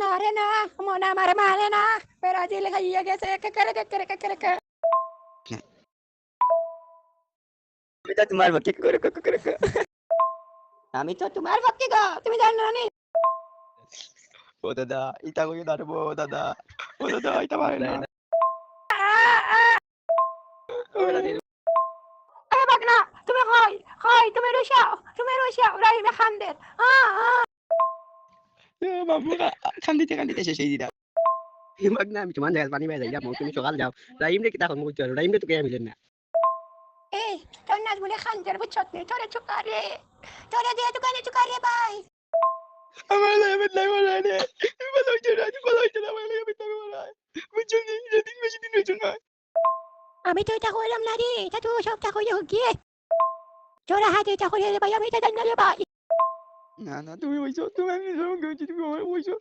না রে না, মন আমার মানে না, ব্রাজিল হারিয়ে গেছে। কে। আমি তো তোমার পক্ষে করে আমি তো তোমার পক্ষে গো, তুমি জানো না নি? ও দাদা ইটা কইও দাঁড়বো দাদা ও দাদা ইটা পারে না এ বাগনা, তুমি তুমি রুশাও, রাহিমে খানদের। বাবু কান্দিতে শেষ হয়ে দিলাম মাগ না আমি তোমার জায়গায় পানি পাই যাই তুমি সকাল যাও রাইম রে কিতা করবো রাইম রে তো কে মিলেন না এই, তোর নাচ বলে খানদের বুঝছত নি, তোরে দিয়ে দোকানে ভাই। আমার লাইফের লাইফ রে ভালো হইছে না আমার লাইফের লাইফ বুঝছো নি যেদিন বেশি দিন হইছো না আমি তো এটা কইলাম না রে, এটা তো সবটা কইলে গিয়ে তোরা হাতে এটা কইলে ভাই, আমি এটা জানি না রে ভাই। না তুমি হইছো তুমি আমি সব তুমি আমার হইছো